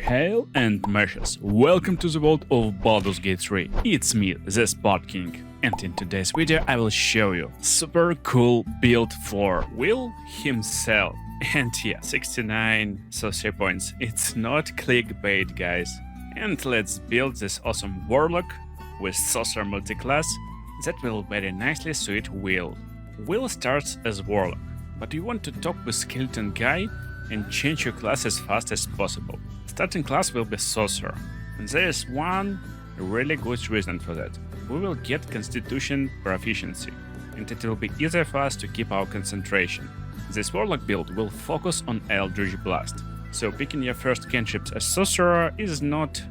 Hail and meshes, welcome to the world of Baldurs Gate 3. It's me, the Spot King, and in today's video I will show you super cool build for Wyll himself. And yeah, 69 sorcery points. It's not clickbait, guys. And let's build this awesome Warlock with Sorcerer multiclass that will very nicely suit Wyll. Wyll starts as Warlock, but you want to talk with skeleton guy and change your class as fast as possible. Starting class will be Sorcerer, and there is one really good reason for that. We will get Constitution proficiency, and it will be easier for us to keep our concentration. This Warlock build will focus on Eldritch Blast, so picking your first cantrips as Sorcerer is not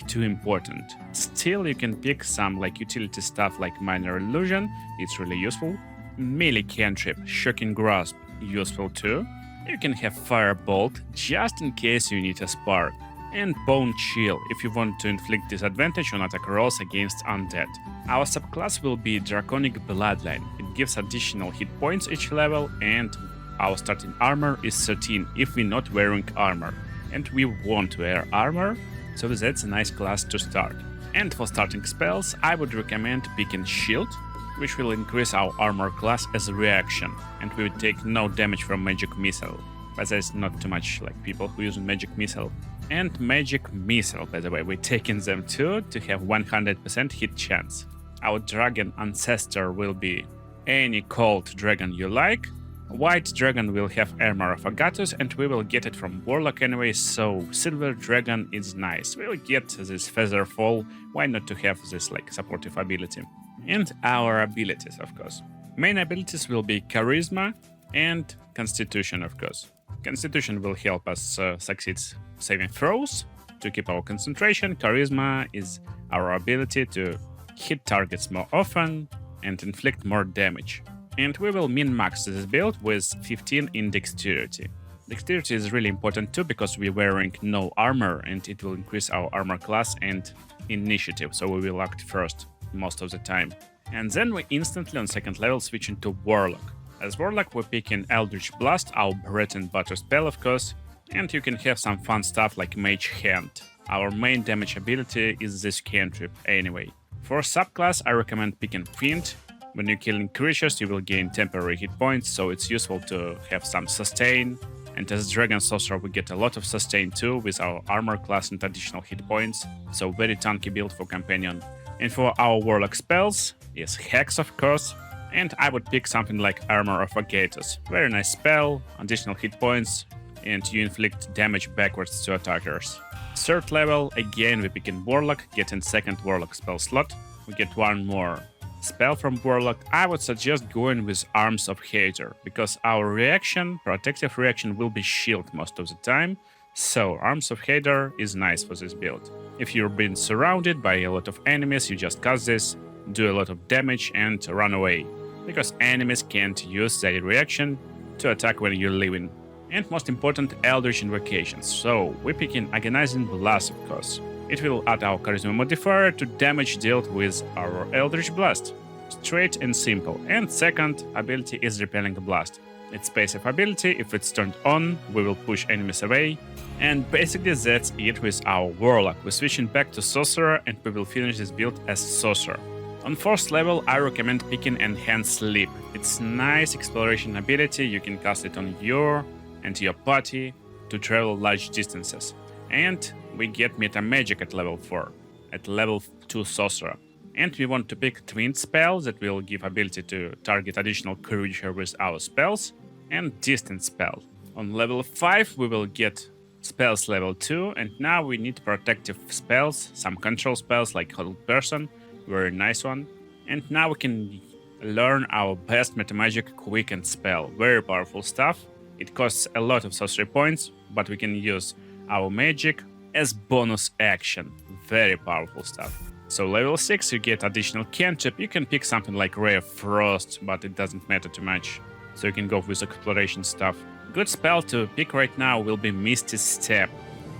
too important. Still, you can pick some utility stuff like Minor Illusion, it's really useful. Melee cantrip, Shocking Grasp, useful too. You can have Firebolt just in case you need a spark, and Bone Chill if you want to inflict disadvantage on attack rolls against undead. Our subclass will be Draconic Bloodline. It gives additional hit points each level, and our starting armor is 13 if we're not wearing armor. And we won't wear armor, so that's a nice class to start. And for starting spells, I would recommend picking Shield, which will increase our armor class as a reaction, and we would take no damage from Magic Missile, but there's not too much people who use Magic Missile. And Magic Missile, by the way, we're taking them too to have 100% hit chance. Our Dragon Ancestor will be any cold dragon you like. White Dragon will have Armor of Agathos, and we will get it from Warlock anyway, so Silver Dragon is nice. We'll get this Feather Fall, why not to have this supportive ability. And our abilities, of course. Main abilities will be Charisma and Constitution, of course. Constitution will help us succeed saving throws to keep our concentration. Charisma is our ability to hit targets more often and inflict more damage. And we will min-max this build with 15 in Dexterity. Dexterity is really important too because we're wearing no armor, and it will increase our armor class and initiative, so we will act first most of the time. And then we instantly on second level switch into Warlock. As Warlock we're picking Eldritch Blast, our bread and butter spell of course, and you can have some fun stuff like Mage Hand. Our main damage ability is this cantrip anyway. For subclass I recommend picking Fiend. When you're killing creatures you will gain temporary hit points, so it's useful to have some sustain. And as Dragon Sorcerer we get a lot of sustain too with our armor class and additional hit points, so very tanky build for companion. And for our Warlock spells is Hex of course, and I would pick something like Armor of Agathos. Very nice spell, additional hit points, and you inflict damage backwards to attackers. Third level, again we pick in Warlock, getting second Warlock spell slot. We get one more spell from Warlock. I would suggest going with Arms of Hater, because our reaction, protective reaction, will be shield most of the time. So Arms of Hater is nice for this build. If you're being surrounded by a lot of enemies, you just cast this, do a lot of damage and run away, because enemies can't use their reaction to attack when you're leaving. And most important, Eldritch Invocations. So we're picking Agonizing Blast of course. It will add our Charisma modifier to damage dealt with our Eldritch Blast. Straight and simple. And second ability is Repelling Blast. It's passive ability, if it's turned on, we will push enemies away. And basically that's it with our Warlock. We're switching back to Sorcerer and we will finish this build as Sorcerer. On 4th level I recommend picking Enhanced Sleep. It's nice exploration ability, you can cast it on you and your party to travel large distances. And we get Meta Magic at level 4, at level 2 Sorcerer. And we want to pick Twin Spell that will give ability to target additional creature with our spells, and Distance Spell. On level 5 we will get Spells level 2, and now we need protective spells, some control spells like Hold Person, very nice one. And now we can learn our best Metamagic Quicken spell, very powerful stuff. It costs a lot of sorcery points, but we can use our magic as bonus action, very powerful stuff. So level 6 you get additional cantrip, you can pick something like Ray of Frost, but it doesn't matter too much, so you can go with exploration stuff. Good spell to pick right now will be Misty Step,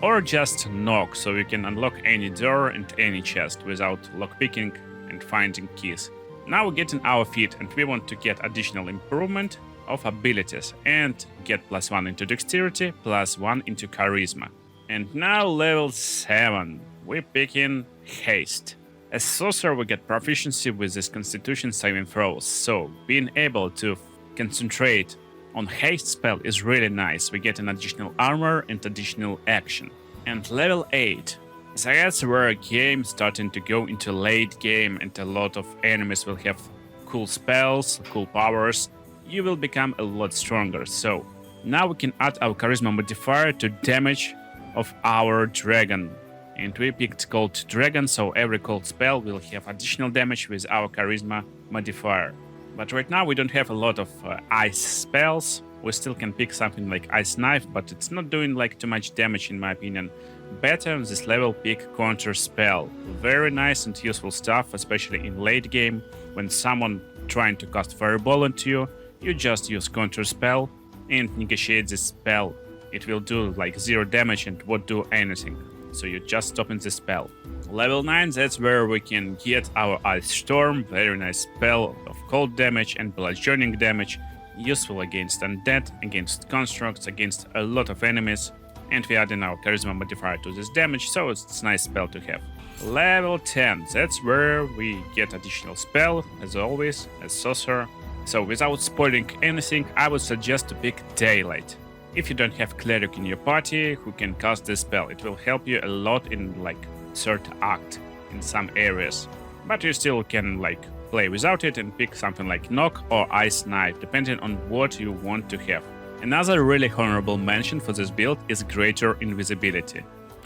or just Knock, so you can unlock any door and any chest without lockpicking and finding keys. Now we're getting our feet and we want to get additional improvement of abilities and get +1 into Dexterity, +1 into Charisma. And now level 7, we pick in Haste. As Sorcerer, we get proficiency with this Constitution saving throws, so being able to concentrate on Haste spell is really nice. We get an additional armor and additional action. And level 8. That's where a game starting to go into late game and a lot of enemies will have cool spells, cool powers. You will become a lot stronger. So now we can add our charisma modifier to damage of our dragon. And we picked Cold Dragon, so every cold spell will have additional damage with our charisma modifier. But right now we don't have a lot of ice spells. We still can pick something like Ice Knife, but it's not doing like too much damage in my opinion. Better on this level pick Counter Spell. Very nice and useful stuff, especially in late game. When someone trying to cast Fireball onto you, you just use Counter Spell and negotiate this spell. It will do like 0 damage and won't do anything. So you're just stopping the spell. Level 9, that's where we can get our Ice Storm, very nice spell of cold damage and bludgeoning damage, useful against undead, against constructs, against a lot of enemies, and we add in our charisma modifier to this damage, so it's a nice spell to have. Level 10, that's where we get additional spell, as always, as Sorcerer. So without spoiling anything, I would suggest to pick Daylight. If you don't have Cleric in your party who can cast this spell, it will help you a lot in like third act in some areas. But you still can like play without it and pick something like Knock or Ice Knife, depending on what you want to have. Another really honorable mention for this build is Greater Invisibility.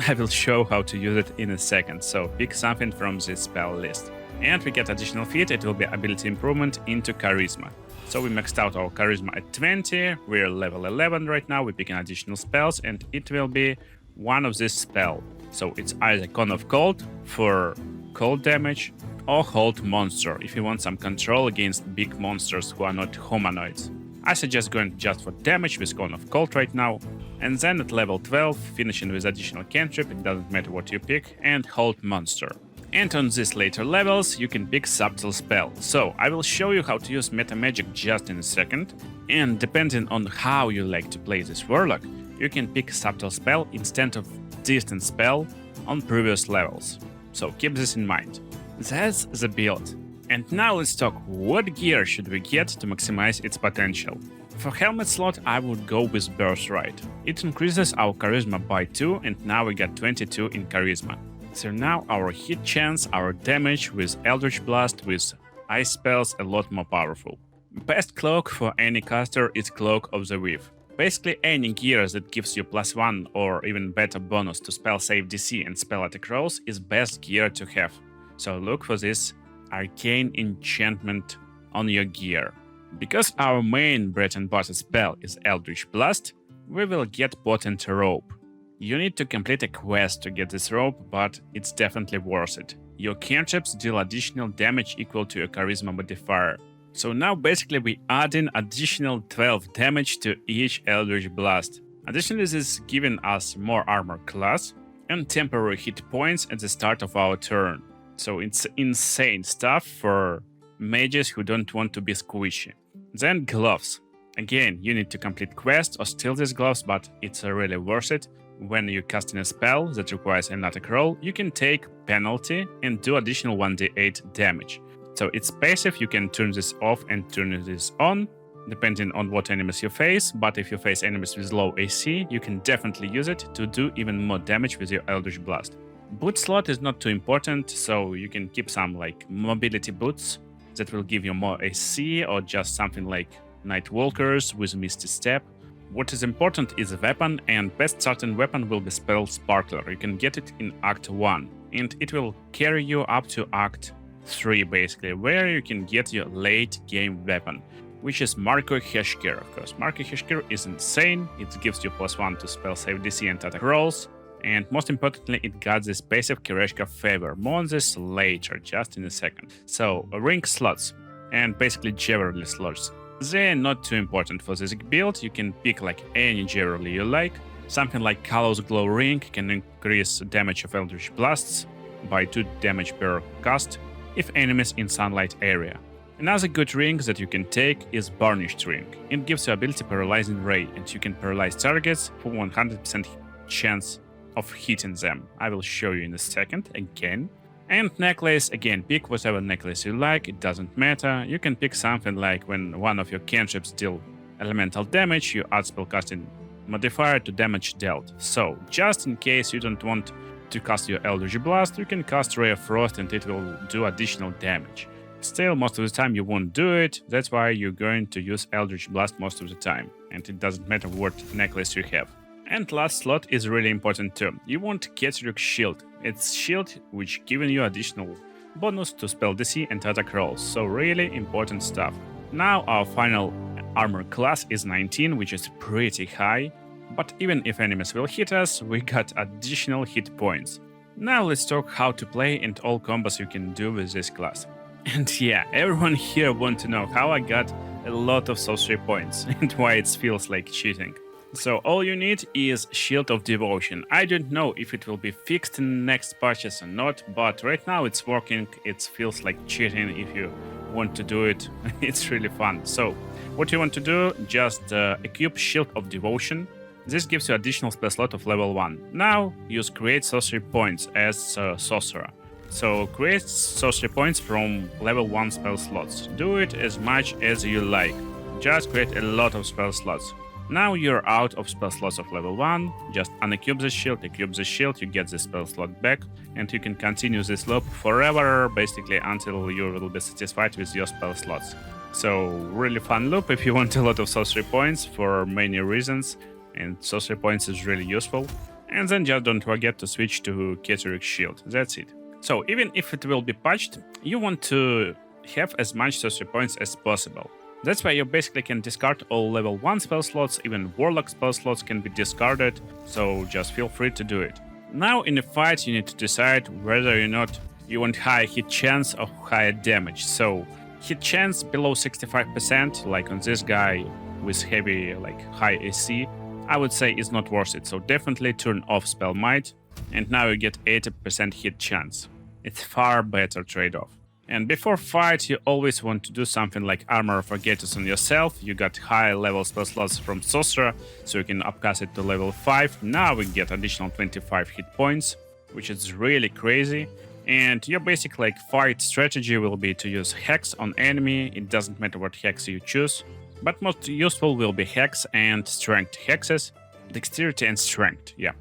I will show how to use it in a second, so pick something from this spell list. And we get additional feat, it will be ability improvement into Charisma. So we maxed out our Charisma at 20, we're level 11 right now, we pick an additional spells, and it will be one of this spell. So it's either Cone of Cold for cold damage, or Hold Monster if you want some control against big monsters who are not humanoids. I suggest going just for damage with Cone of Cold right now, and then at level 12 finishing with additional cantrip, it doesn't matter what you pick, and Hold Monster. And on these later levels you can pick Subtle Spell, so I will show you how to use Meta Magic just in a second, and depending on how you like to play this Warlock, you can pick Subtle Spell instead of Distant Spell on previous levels, so keep this in mind. That's the build. And now let's talk what gear should we get to maximize its potential. For helmet slot I would go with Birthright. It increases our charisma by 2 and now we get 22 in charisma. So now our hit chance, our damage with Eldritch Blast, with ice spells a lot more powerful. Best cloak for any caster is Cloak of the Weave. Basically any gear that gives you +1 or even better bonus to spell save DC and spell attack rolls is best gear to have. So look for this Arcane Enchantment on your gear. Because our main bread and butter spell is Eldritch Blast, we will get Potent Rope. You need to complete a quest to get this rope, but it's definitely worth it. Your cantrips deal additional damage equal to your charisma modifier. So now basically we add in additional 12 damage to each Eldritch Blast. Additionally, this is giving us more armor class and temporary hit points at the start of our turn. So it's insane stuff for mages who don't want to be squishy. Then gloves. Again, you need to complete quests or steal these gloves, but it's really worth it. When you're casting a spell that requires an attack roll, you can take penalty and do additional 1d8 damage. So it's passive, you can turn this off and turn this on, depending on what enemies you face, but if you face enemies with low AC, you can definitely use it to do even more damage with your Eldritch Blast. Boot slot is not too important, so you can keep some like mobility boots that will give you more AC, or just something like Nightwalkers with Misty Step. What is important is a weapon, and best starting weapon will be Spell Sparkler. You can get it in Act 1, and it will carry you up to Act 3 basically, where you can get your late game weapon, which is Marco Heshker, of course. Marco Heshker is insane, it gives you +1 to spell save DC and attack rolls, and most importantly it got this passive Kireshka favor. More on this later, just in a second. So, ring slots, and basically Jewelry slots. They're not too important for this build, you can pick like any jewelry you like. Something like Kalos Glow Ring can increase damage of Eldritch Blasts by 2 damage per cast if enemies in sunlight area. Another good ring that you can take is Burnished Ring. It gives you ability Paralyzing Ray, and you can paralyze targets for 100% chance of hitting them. I will show you in a second again. And necklace, again, pick whatever necklace you like, it doesn't matter. You can pick something like when one of your cantrips deal elemental damage, you add spellcasting modifier to damage dealt. So, just in case you don't want to cast your Eldritch Blast, you can cast Ray of Frost and it will do additional damage. Still, most of the time you won't do it, that's why you're going to use Eldritch Blast most of the time, and it doesn't matter what necklace you have. And last slot is really important too. You want Keturuk Shield. It's shield which giving you additional bonus to spell DC and attack rolls, so really important stuff. Now our final armor class is 19, which is pretty high, but even if enemies will hit us, we got additional hit points. Now let's talk how to play and all combos you can do with this class. And yeah, everyone here wants to know how I got a lot of sorcery points and why it feels like cheating. So all you need is Shield of Devotion. I don't know if it will be fixed in next patches or not, but right now it's working. It feels like cheating if you want to do it. It's really fun. So what you want to do, just equip Shield of Devotion. This gives you additional spell slot of level 1. Now use Create Sorcery Points as Sorcerer. So create sorcery points from level 1 spell slots. Do it as much as you like. Just create a lot of spell slots. Now you're out of spell slots of level 1, just unequip the shield, equip the shield, you get the spell slot back, and you can continue this loop forever, basically until you will be satisfied with your spell slots. So really fun loop if you want a lot of sorcery points for many reasons, and sorcery points is really useful. And then just don't forget to switch to Keturuk Shield, that's it. So even if it will be patched, you want to have as much sorcery points as possible. That's why you basically can discard all level 1 spell slots, even Warlock spell slots can be discarded, so just feel free to do it. Now in a fight you need to decide whether or not you want higher hit chance or higher damage. So hit chance below 65%, like on this guy with heavy, like high AC, I would say is not worth it, so definitely turn off Spell Might, and now you get 80% hit chance. It's far better trade-off. And before fight, you always want to do something like Armor of Argetus on yourself. You got high level spell slots from Sorcerer, so you can upcast it to level 5. Now we get additional 25 hit points, which is really crazy. And your basic like fight strategy will be to use Hex on enemy. It doesn't matter what Hex you choose, but most useful will be Hex and Strength hexes. Dexterity and Strength, yeah.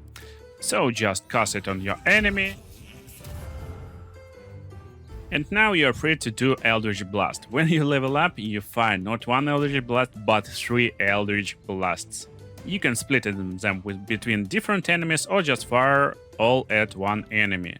So just cast it on your enemy. And now you're free to do Eldritch Blast. When you level up, you find not one Eldritch Blast, but 3 Eldritch Blasts. You can split them between different enemies or just fire all at one enemy.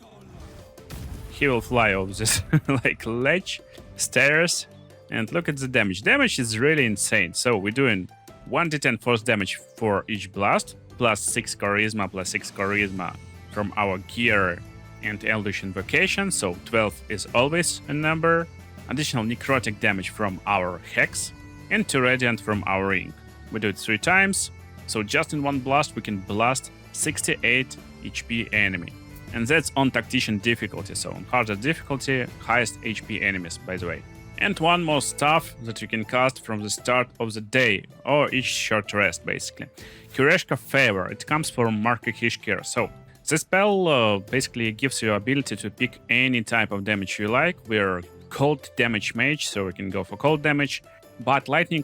He will fly off this like ledge, stairs, and look at the damage. Damage is really insane. So we're doing 1d10 force damage for each blast, plus 6 charisma from our gear and Eldritch Invocation, so 12 is always a number, additional necrotic damage from our Hex, and 2 radiant from our ring. We do it 3 times, so just in one blast we can blast 68 HP enemy. And that's on Tactician difficulty, so on harder difficulty, highest HP enemies, by the way. And one more stuff that you can cast from the start of the day, or each short rest, basically. Kureshka Favor, it comes from Marka Hishkir, so this spell basically gives you ability to pick any type of damage you like. We're cold damage mage, so we can go for cold damage, but lightning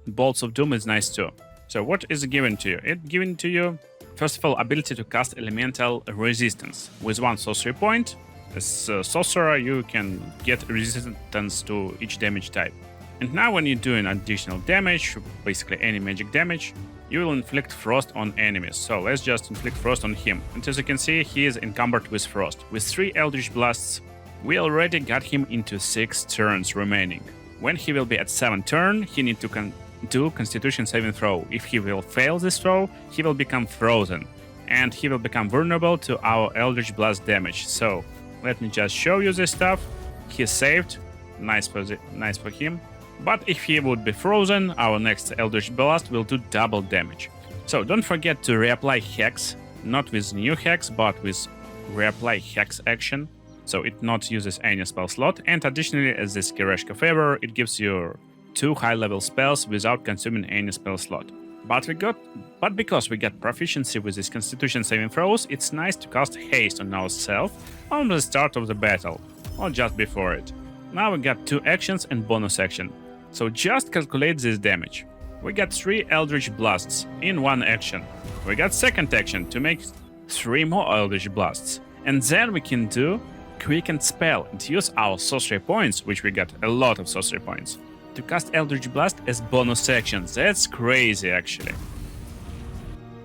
bolts of doom is nice too. So what is given to you? It's given to you, first of all, ability to cast elemental resistance. With 1 sorcery point, as a sorcerer, you can get resistance to each damage type. And now when you're doing additional damage, basically any magic damage, you will inflict frost on enemies. So let's just inflict frost on him. And as you can see, he is encumbered with frost. With 3 Eldritch Blasts, we already got him into 6 turns remaining. When he will be at 7th turn, he needs to do Constitution saving throw. If he will fail this throw, he will become frozen. And he will become vulnerable to our Eldritch Blast damage. So let me just show you this stuff. He saved. Nice for him. But if he would be frozen, our next Eldritch Blast will do double damage. So don't forget to reapply Hex, not with new Hex, but with reapply Hex action. So it not uses any spell slot, and additionally as this Kureshka Favor, it gives you 2 high level spells without consuming any spell slot. But because we got proficiency with these constitution saving throws, it's nice to cast haste on ourselves on the start of the battle, or just before it. Now we got 2 actions and bonus action, so just calculate this damage. We got 3 Eldritch Blasts in 1 action. We got second action to make 3 more Eldritch Blasts. And then we can do Quicken Spell and use our Sorcery points, which we got a lot of Sorcery points, to cast Eldritch Blast as bonus action. That's crazy, actually.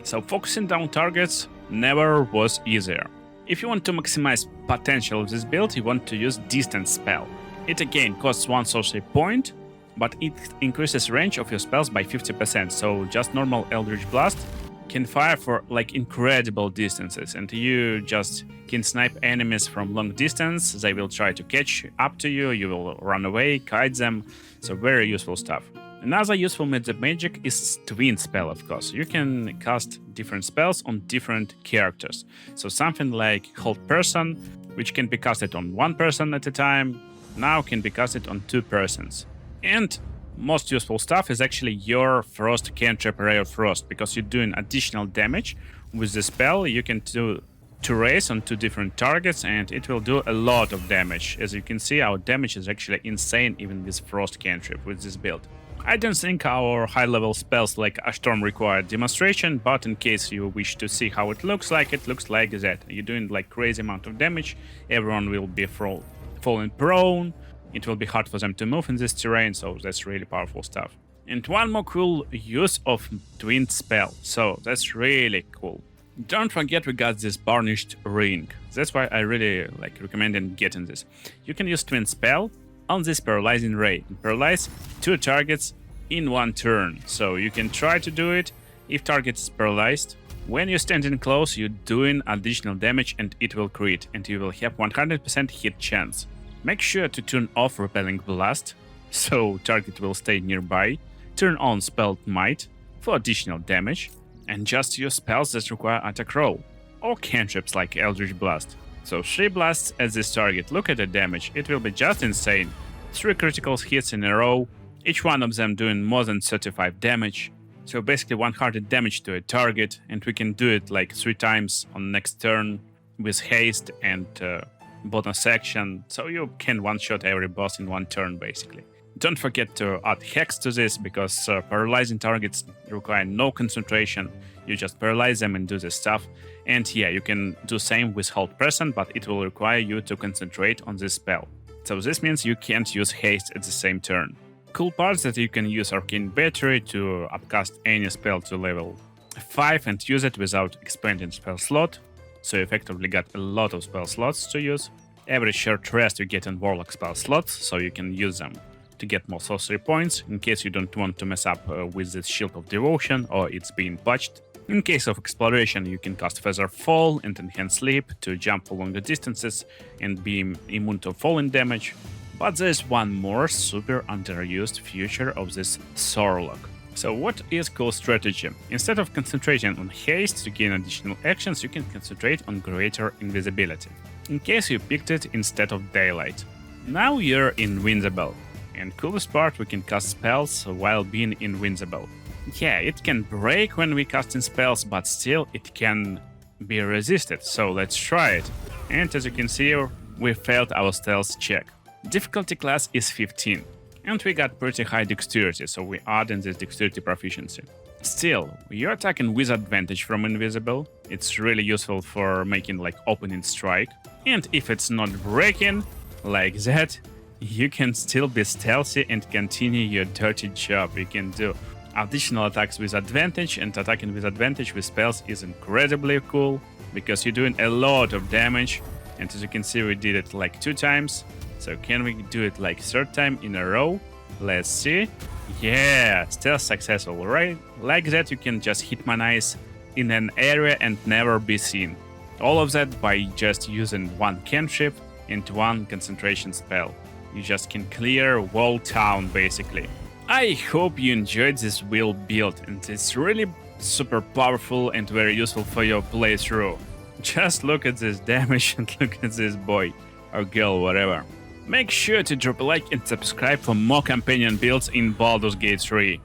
So focusing down targets never was easier. If you want to maximize potential of this build, you want to use Distance Spell. It again costs 1 Sorcery point, but it increases range of your spells by 50%, so just normal Eldritch Blast can fire for like incredible distances, and you just can snipe enemies from long distance. They will try to catch up to you, you will run away, kite them, so very useful stuff. Another useful magic is Twin Spell, of course. You can cast different spells on different characters. So something like Hold Person, which can be casted on 1 person at a time, now can be casted on 2 persons. And most useful stuff is actually your Frost cantrip Ray of Frost, because you're doing additional damage with the spell. You can do 2 rays on 2 different targets, and it will do a lot of damage. As you can see, our damage is actually insane even with Frost cantrip with this build. I don't think our high-level spells like Ashtorm require demonstration, but in case you wish to see how it looks like that. You're doing like crazy amount of damage, everyone will be falling prone, it will be hard for them to move in this terrain, so that's really powerful stuff. And one more cool use of Twin Spell, so that's really cool. Don't forget we got this Burnished Ring, that's why I really recommend getting this. You can use Twin Spell on this Paralyzing Ray and paralyze 2 targets in 1 turn, so you can try to do it if target is paralyzed. When you're standing close, you're doing additional damage and it will crit, and you will have 100% hit chance. Make sure to turn off Repelling Blast, so target will stay nearby, turn on Spelled Might for additional damage, and just use spells that require attack roll, or cantrips like Eldritch Blast. So 3 blasts at this target, look at the damage, it will be just insane. 3 critical hits in a row, each one of them doing more than 35 damage. So basically 100 damage to a target, and we can do it like 3 times on next turn with haste and bonus action, so you can one-shot every boss in 1 turn basically. Don't forget to add Hex to this, because paralyzing targets require no concentration, you just paralyze them and do this stuff. And yeah, you can do same with Hold Person, but it will require you to concentrate on this spell. So this means you can't use haste at the same turn. Cool parts that you can use Arcane Battery to upcast any spell to level 5 and use it without expanding spell slot, so you effectively got a lot of spell slots to use. Every short rest you get in Warlock spell slots, so you can use them to get more sorcery points, in case you don't want to mess up with this Shield of Devotion or it's being patched. In case of exploration, you can cast Feather Fall and Enhance Leap to jump for longer distances and be immune to falling damage. But there's one more super underused feature of this Sorlock. So what is cool strategy? Instead of concentrating on haste to gain additional actions, you can concentrate on greater invisibility, in case you picked it instead of daylight. Now you're invincible, and coolest part, we can cast spells while being invincible. Yeah, it can break when we casting spells, but still it can be resisted, so let's try it. And as you can see, we failed our stealth check. Difficulty class is 15, and we got pretty high dexterity, so we add in this dexterity proficiency. Still, you're attacking with advantage from invisible, it's really useful for making like opening strike, and if it's not breaking, like that, you can still be stealthy and continue your dirty job. You can do additional attacks with advantage, and attacking with advantage with spells is incredibly cool, because you're doing a lot of damage, and as you can see we did it like 2 times, so can we do it like 3rd time in a row? Let's see. Yeah, stealth successful, right? Like that you can just hitmanize in an area and never be seen. All of that by just using 1 cantrip and 1 concentration spell. You just can clear whole town basically. I hope you enjoyed this Wyll build, and it's really super powerful and very useful for your playthrough. Just look at this damage and look at this boy or girl, whatever. Make sure to drop a like and subscribe for more companion builds in Baldurs Gate 3.